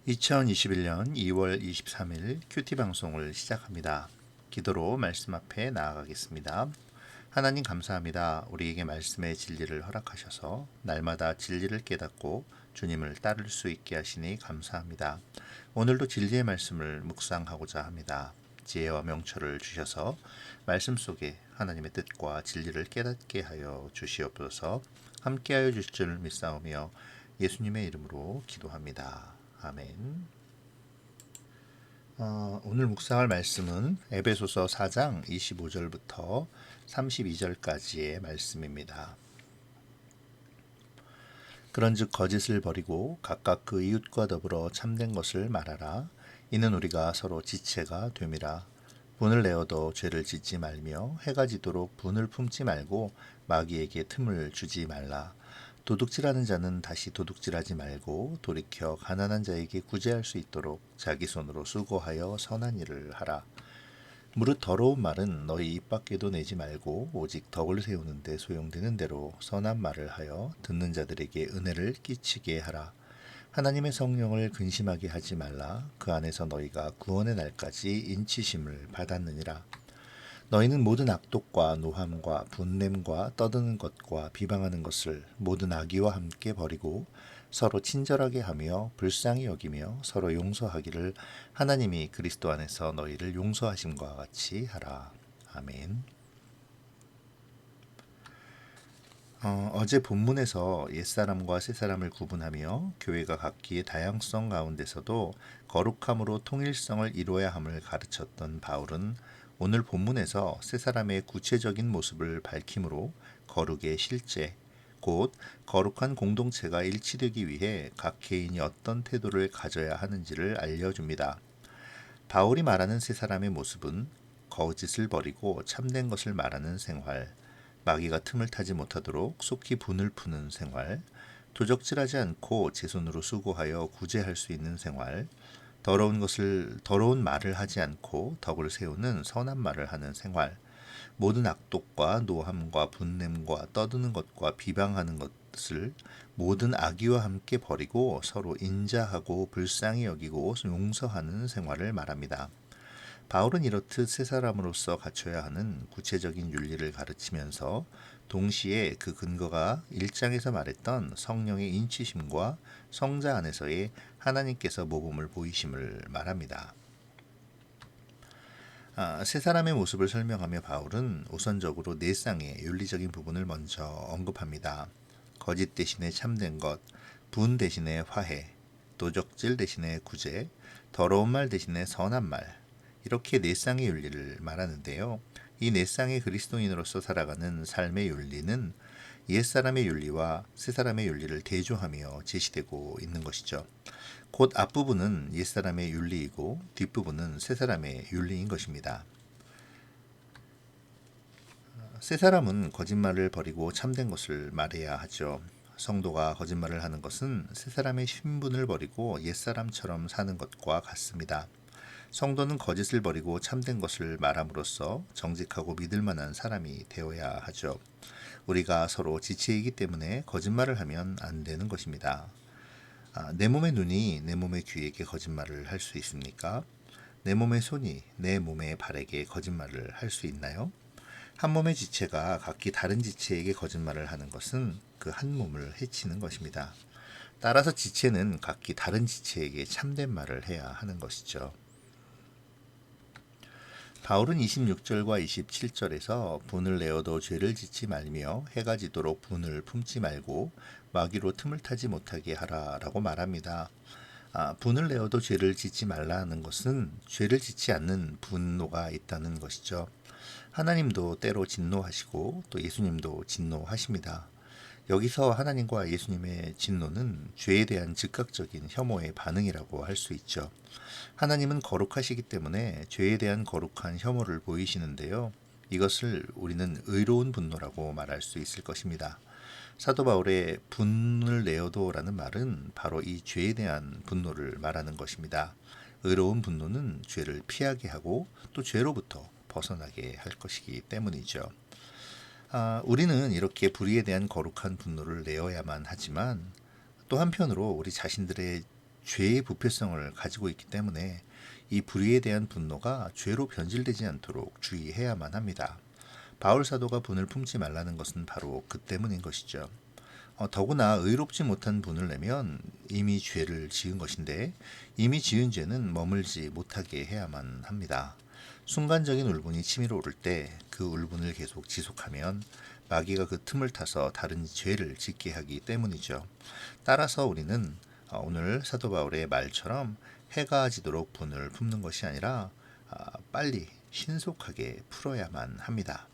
2021년 2월 23일 큐티 방송을 시작합니다. 기도로 말씀 앞에 나아가겠습니다. 하나님 감사합니다. 우리에게 말씀의 진리를 허락하셔서 날마다 진리를 깨닫고 주님을 따를 수 있게 하시니 감사합니다. 오늘도 진리의 말씀을 묵상하고자 합니다. 지혜와 명철을 주셔서 말씀 속에 하나님의 뜻과 진리를 깨닫게 하여 주시옵소서. 함께하여 주실 줄 믿사오며 예수님의 이름으로 기도합니다. 아멘. 오늘 묵상할 말씀은 에베소서 4장 25절부터 32절까지의 말씀입니다. 그런즉 거짓을 버리고 각각 그 이웃과 더불어 참된 것을 말하라. 이는 우리가 서로 지체가 됨이라. 분을 내어도 죄를 짓지 말며 해가 지도록 분을 품지 말고 마귀에게 틈을 주지 말라. 도둑질하는 자는 다시 도둑질하지 말고 돌이켜 가난한 자에게 구제할 수 있도록 자기 손으로 수고하여 선한 일을 하라. 무릇 더러운 말은 너희 입 밖에도 내지 말고 오직 덕을 세우는 데 소용되는 대로 선한 말을 하여 듣는 자들에게 은혜를 끼치게 하라. 하나님의 성령을 근심하게 하지 말라. 그 안에서 너희가 구원의 날까지 인치심을 받았느니라. 너희는 모든 악독과 노함과 분냄과 떠드는 것과 비방하는 것을 모든 악의와 함께 버리고 서로 친절하게 하며 불쌍히 여기며 서로 용서하기를 하나님이 그리스도 안에서 너희를 용서하심과 같이 하라. 아멘. 어제 본문에서 옛사람과 새사람을 구분하며 교회가 갖기에 다양성 가운데서도 거룩함으로 통일성을 이루어야 함을 가르쳤던 바울은 오늘 본문에서 새사람의 구체적인 모습을 밝힘으로 거룩의 실제, 곧 거룩한 공동체가 일치되기 위해 각 개인이 어떤 태도를 가져야 하는지를 알려줍니다. 바울이 말하는 새사람의 모습은 거짓을 버리고 참된 것을 말하는 생활, 마귀가 틈을 타지 못하도록 속히 분을 푸는 생활, 도적질하지 않고 제 손으로 수고하여 구제할 수 있는 생활, 더러운 말을 하지 않고 덕을 세우는 선한 말을 하는 생활, 모든 악독과 노함과 분냄과 떠드는 것과 비방하는 것을 모든 악의와 함께 버리고 서로 인자하고 불쌍히 여기고 용서하는 생활을 말합니다. 바울은 이렇듯 새 사람으로서 갖춰야 하는 구체적인 윤리를 가르치면서 동시에 그 근거가 1장에서 말했던 성령의 인치심과 성자 안에서의 하나님께서 모범을 보이심을 말합니다. 세 사람의 모습을 설명하며 바울은 우선적으로 네 쌍의 윤리적인 부분을 먼저 언급합니다. 거짓 대신에 참된 것, 분 대신에 화해, 도적질 대신에 구제, 더러운 말 대신에 선한 말, 이렇게 네 쌍의 윤리를 말하는데요. 이 네 쌍의 그리스도인으로서 살아가는 삶의 윤리는 옛사람의 윤리와 새사람의 윤리를 대조하며 제시되고 있는 것이죠. 곧 앞부분은 옛사람의 윤리이고 뒷부분은 새사람의 윤리인 것입니다. 새사람은 거짓말을 버리고 참된 것을 말해야 하죠. 성도가 거짓말을 하는 것은 새사람의 신분을 버리고 옛사람처럼 사는 것과 같습니다. 성도는 거짓을 버리고 참된 것을 말함으로써 정직하고 믿을 만한 사람이 되어야 하죠. 우리가 서로 지체이기 때문에 거짓말을 하면 안 되는 것입니다. 내 몸의 눈이 내 몸의 귀에게 거짓말을 할 수 있습니까? 내 몸의 손이 내 몸의 발에게 거짓말을 할 수 있나요? 한 몸의 지체가 각기 다른 지체에게 거짓말을 하는 것은 그 한 몸을 해치는 것입니다. 따라서 지체는 각기 다른 지체에게 참된 말을 해야 하는 것이죠. 바울은 26절과 27절에서 분을 내어도 죄를 짓지 말며 해가 지도록 분을 품지 말고 마귀로 틈을 타지 못하게 하라라고 말합니다. 분을 내어도 죄를 짓지 말라는 것은 죄를 짓지 않는 분노가 있다는 것이죠. 하나님도 때로 진노하시고 또 예수님도 진노하십니다. 여기서 하나님과 예수님의 진노는 죄에 대한 즉각적인 혐오의 반응이라고 할 수 있죠. 하나님은 거룩하시기 때문에 죄에 대한 거룩한 혐오를 보이시는데요. 이것을 우리는 의로운 분노라고 말할 수 있을 것입니다. 사도 바울의 분을 내어도라는 말은 바로 이 죄에 대한 분노를 말하는 것입니다. 의로운 분노는 죄를 피하게 하고 또 죄로부터 벗어나게 할 것이기 때문이죠. 우리는 이렇게 불의에 대한 거룩한 분노를 내어야만 하지만 또 한편으로 우리 자신들의 죄의 부패성을 가지고 있기 때문에 이 불의에 대한 분노가 죄로 변질되지 않도록 주의해야만 합니다. 바울 사도가 분을 품지 말라는 것은 바로 그 때문인 것이죠. 더구나 의롭지 못한 분을 내면 이미 죄를 지은 것인데 이미 지은 죄는 머물지 못하게 해야만 합니다. 순간적인 울분이 치밀어 오를 때 그 울분을 계속 지속하면 마귀가 그 틈을 타서 다른 죄를 짓게 하기 때문이죠. 따라서 우리는 오늘 사도 바울의 말처럼 해가 지도록 분을 품는 것이 아니라 빨리 신속하게 풀어야만 합니다.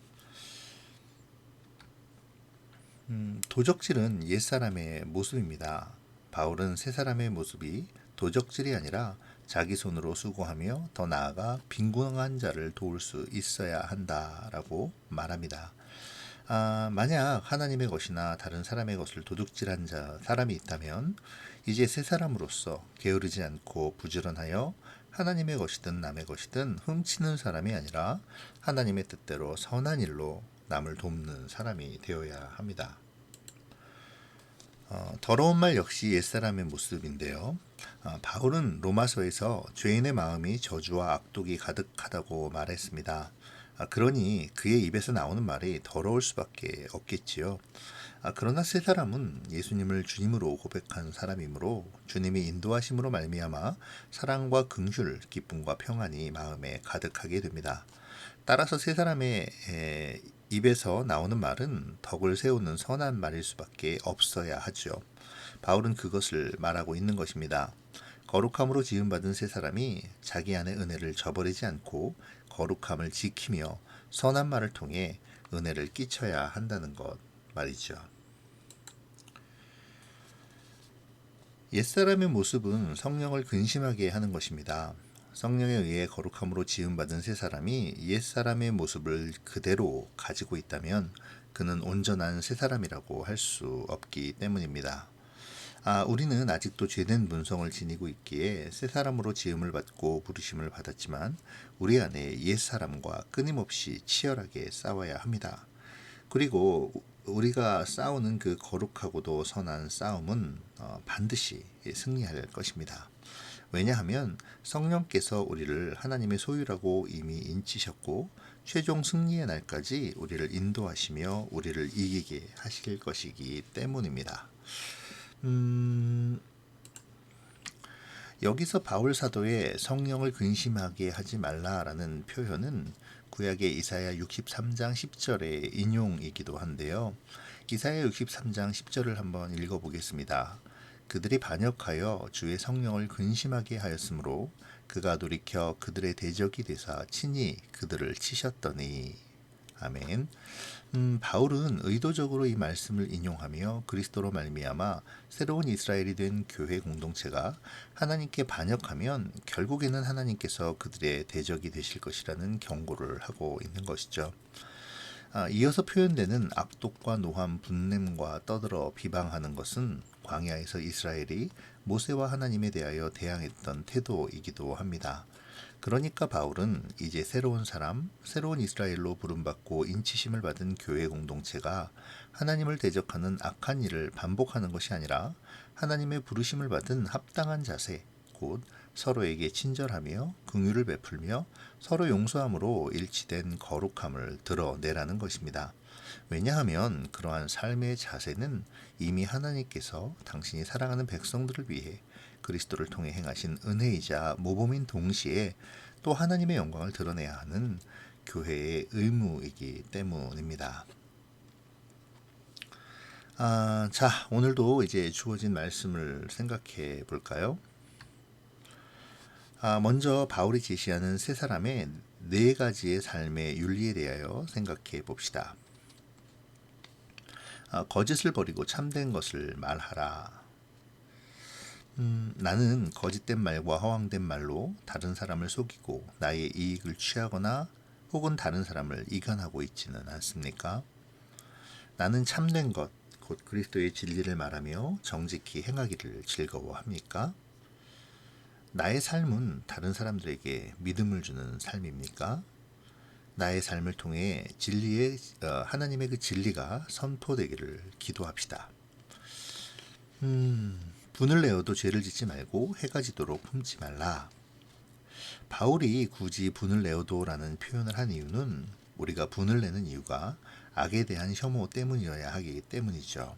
도적질은 옛사람의 모습입니다. 바울은 새사람의 모습이 도적질이 아니라 자기 손으로 수고하며 더 나아가 빈궁한 자를 도울 수 있어야 한다라고 말합니다. 만약 하나님의 것이나 다른 사람의 것을 도둑질한 사람이 있다면 이제 새 사람으로서 게으르지 않고 부지런하여 하나님의 것이든 남의 것이든 훔치는 사람이 아니라 하나님의 뜻대로 선한 일로 남을 돕는 사람이 되어야 합니다. 더러운 말 역시 옛사람의 모습인데요. 바울은 로마서에서 죄인의 마음이 저주와 악독이 가득하다고 말했습니다. 그러니 그의 입에서 나오는 말이 더러울 수밖에 없겠지요. 그러나 새 사람은 예수님을 주님으로 고백한 사람이므로 주님이 인도하심으로 말미암아 사랑과 긍휼, 기쁨과 평안이 마음에 가득하게 됩니다. 따라서 새 사람의 입에서 나오는 말은 덕을 세우는 선한 말일 수밖에 없어야 하죠. 바울은 그것을 말하고 있는 것입니다. 거룩함으로 지음받은 새 사람이 자기 안의 은혜를 저버리지 않고 거룩함을 지키며 선한 말을 통해 은혜를 끼쳐야 한다는 것 말이죠. 옛사람의 모습은 성령을 근심하게 하는 것입니다. 성령에 의해 거룩함으로 지음받은 새 사람이 옛사람의 모습을 그대로 가지고 있다면 그는 온전한 새 사람이라고 할 수 없기 때문입니다. 우리는 아직도 죄된 본성을 지니고 있기에 새 사람으로 지음을 받고 부르심을 받았지만 우리 안에 옛 사람과 끊임없이 치열하게 싸워야 합니다. 그리고 우리가 싸우는 그 거룩하고도 선한 싸움은 반드시 승리할 것입니다. 왜냐하면 성령께서 우리를 하나님의 소유라고 이미 인치셨고 최종 승리의 날까지 우리를 인도하시며 우리를 이기게 하실 것이기 때문입니다. 여기서 바울 사도의 성령을 근심하게 하지 말라라는 표현은 구약의 이사야 63장 10절의 인용이기도 한데요. 이사야 63장 10절을 한번 읽어보겠습니다. 그들이 반역하여 주의 성령을 근심하게 하였으므로 그가 돌이켜 그들의 대적이 되사 친히 그들을 치셨더니. 아멘. 바울은 의도적으로 이 말씀을 인용하며 그리스도로 말미암아 새로운 이스라엘이 된 교회 공동체가 하나님께 반역하면 결국에는 하나님께서 그들의 대적이 되실 것이라는 경고를 하고 있는 것이죠. 이어서 표현되는 악독과 노함, 분냄과 떠들어 비방하는 것은 광야에서 이스라엘이 모세와 하나님에 대하여 대항했던 태도이기도 합니다. 그러니까 바울은 이제 새로운 사람, 새로운 이스라엘로 부름받고 인치심을 받은 교회 공동체가 하나님을 대적하는 악한 일을 반복하는 것이 아니라 하나님의 부르심을 받은 합당한 자세, 곧 서로에게 친절하며 긍휼을 베풀며 서로 용서함으로 일치된 거룩함을 드러내라는 것입니다. 왜냐하면 그러한 삶의 자세는 이미 하나님께서 당신이 사랑하는 백성들을 위해 그리스도를 통해 행하신 은혜이자 모범인 동시에 또 하나님의 영광을 드러내야 하는 교회의 의무이기 때문입니다. 자, 오늘도 이제 주어진 말씀을 생각해 볼까요? 먼저 바울이 제시하는 세 사람의 네 가지의 삶의 윤리에 대하여 생각해 봅시다. 거짓을 버리고 참된 것을 말하라. 나는 거짓된 말과 허황된 말로 다른 사람을 속이고 나의 이익을 취하거나 혹은 다른 사람을 이간하고 있지는 않습니까? 나는 참된 것, 곧 그리스도의 진리를 말하며 정직히 행하기를 즐거워합니까? 나의 삶은 다른 사람들에게 믿음을 주는 삶입니까? 나의 삶을 통해 하나님의 그 진리가 선포되기를 기도합시다. 분을 내어도 죄를 짓지 말고 해가 지도록 품지 말라. 바울이 굳이 분을 내어도라는 표현을 한 이유는 우리가 분을 내는 이유가 악에 대한 혐오 때문이어야 하기 때문이죠.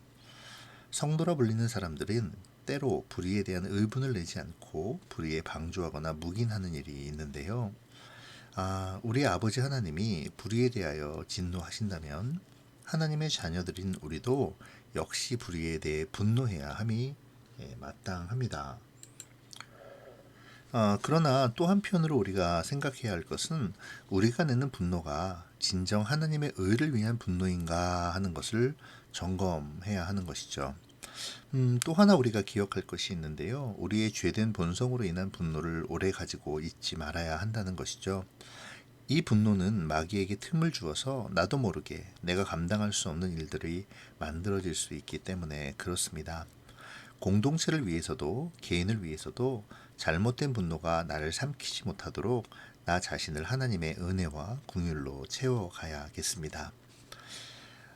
성도라 불리는 사람들은 때로 불의에 대한 의분을 내지 않고 불의에 방조하거나 묵인하는 일이 있는데요. 우리 아버지 하나님이 불의에 대하여 진노하신다면 하나님의 자녀들인 우리도 역시 불의에 대해 분노해야 함이 마땅합니다. 그러나 또 한편으로 우리가 생각해야 할 것은 우리가 내는 분노가 진정 하나님의 의를 위한 분노인가 하는 것을 점검해야 하는 것이죠. 또 하나 우리가 기억할 것이 있는데요. 우리의 죄된 본성으로 인한 분노를 오래 가지고 있지 말아야 한다는 것이죠. 이 분노는 마귀에게 틈을 주어서 나도 모르게 내가 감당할 수 없는 일들이 만들어질 수 있기 때문에 그렇습니다. 공동체를 위해서도 개인을 위해서도 잘못된 분노가 나를 삼키지 못하도록 나 자신을 하나님의 은혜와 긍휼로 채워가야겠습니다.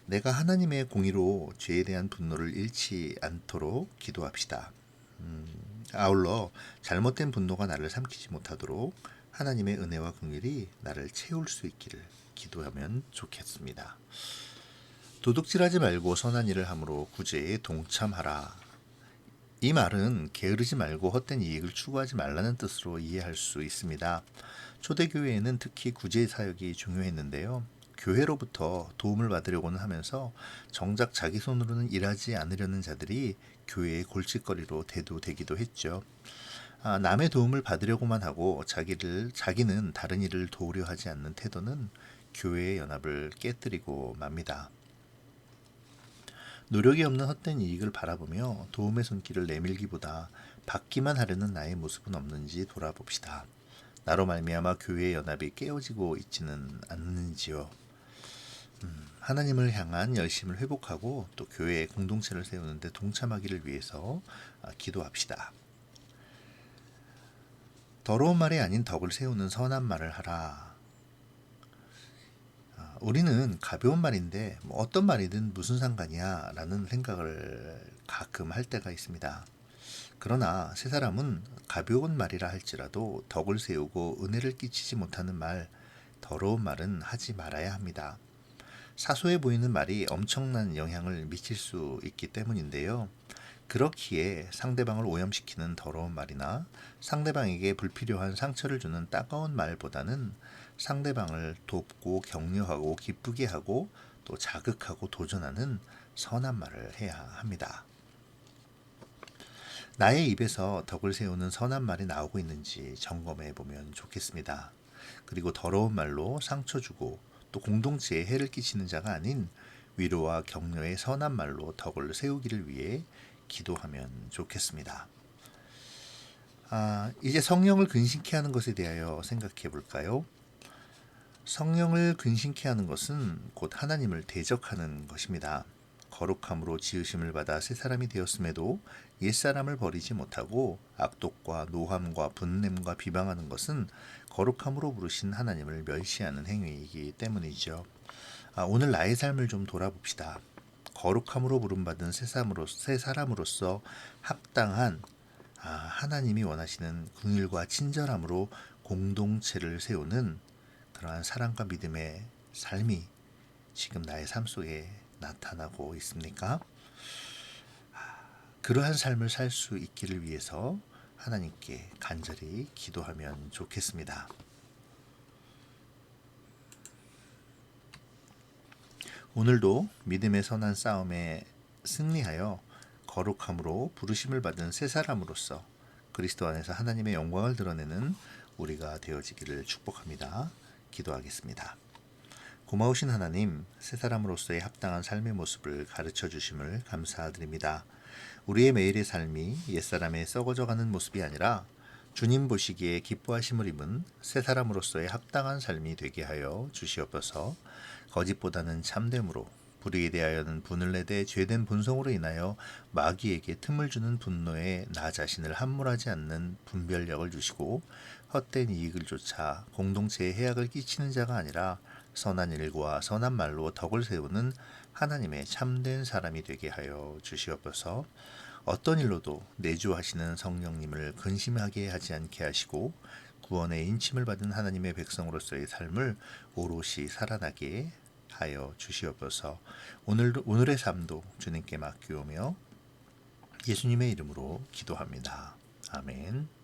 내가 하나님의 공의로 죄에 대한 분노를 잃지 않도록 기도합시다. 아울러 잘못된 분노가 나를 삼키지 못하도록 하나님의 은혜와 긍휼이 나를 채울 수 있기를 기도하면 좋겠습니다. 도둑질하지 말고 선한 일을 함으로 구제에 동참하라. 이 말은 게으르지 말고 헛된 이익을 추구하지 말라는 뜻으로 이해할 수 있습니다. 초대교회에는 특히 구제 사역이 중요했는데요. 교회로부터 도움을 받으려고는 하면서 정작 자기 손으로는 일하지 않으려는 자들이 교회의 골칫거리로 대두되기도 했죠. 남의 도움을 받으려고만 하고 자기는 다른 일을 도우려 하지 않는 태도는 교회의 연합을 깨뜨리고 맙니다. 노력이 없는 헛된 이익을 바라보며 도움의 손길을 내밀기보다 받기만 하려는 나의 모습은 없는지 돌아봅시다. 나로 말미암아 교회의 연합이 깨어지고 있지는 않는지요. 하나님을 향한 열심을 회복하고 또 교회의 공동체를 세우는 데 동참하기를 위해서 기도합시다. 더러운 말이 아닌 덕을 세우는 선한 말을 하라. 우리는 가벼운 말인데 어떤 말이든 무슨 상관이야 라는 생각을 가끔 할 때가 있습니다. 그러나 세 사람은 가벼운 말이라 할지라도 덕을 세우고 은혜를 끼치지 못하는 말, 더러운 말은 하지 말아야 합니다. 사소해 보이는 말이 엄청난 영향을 미칠 수 있기 때문인데요. 그렇기에 상대방을 오염시키는 더러운 말이나 상대방에게 불필요한 상처를 주는 따가운 말보다는 상대방을 돕고 격려하고 기쁘게 하고 또 자극하고 도전하는 선한 말을 해야 합니다. 나의 입에서 덕을 세우는 선한 말이 나오고 있는지 점검해 보면 좋겠습니다. 그리고 더러운 말로 상처 주고 또 공동체에 해를 끼치는 자가 아닌 위로와 격려의 선한 말로 덕을 세우기를 위해 기도하면 좋겠습니다. 이제 성령을 근심케 하는 것에 대하여 생각해 볼까요? 성령을 근심케 하는 것은 곧 하나님을 대적하는 것입니다. 거룩함으로 지으심을 받아 새 사람이 되었음에도 옛사람을 버리지 못하고 악독과 노함과 분냄과 비방하는 것은 거룩함으로 부르신 하나님을 멸시하는 행위이기 때문이죠. 오늘 나의 삶을 좀 돌아봅시다. 거룩함으로 부름받은 새 사람으로서 합당한 하나님이 원하시는 긍휼과 친절함으로 공동체를 세우는 그러한 사랑과 믿음의 삶이 지금 나의 삶 속에 나타나고 있습니까? 그러한 삶을 살 수 있기를 위해서 하나님께 간절히 기도하면 좋겠습니다. 오늘도 믿음의 선한 싸움에 승리하여 거룩함으로 부르심을 받은 새 사람으로서 그리스도 안에서 하나님의 영광을 드러내는 우리가 되어지기를 축복합니다. 기도하겠습니다. 고마우신 하나님, 새 사람으로서의 합당한 삶의 모습을 가르쳐 주심을 감사드립니다. 우리의 매일의 삶이 옛사람의 썩어져가는 모습이 아니라 주님 보시기에 기뻐하심을 입은 새 사람으로서의 합당한 삶이 되게 하여 주시옵소서. 거짓보다는 참됨으로 불의에 대하여는 분을 내되 죄된 본성으로 인하여 마귀에게 틈을 주는 분노에 나 자신을 함몰하지 않는 분별력을 주시고 헛된 이익을 쫓아 공동체에 해악을 끼치는 자가 아니라 선한 일과 선한 말로 덕을 세우는 하나님의 참된 사람이 되게 하여 주시옵소서. 어떤 일로도 내주하시는 성령님을 근심하게 하지 않게 하시고 구원의 인침을 받은 하나님의 백성으로서의 삶을 오롯이 살아나게 하여 주시옵소서. 오늘의 삶도 주님께 맡기오며 예수님의 이름으로 기도합니다. 아멘.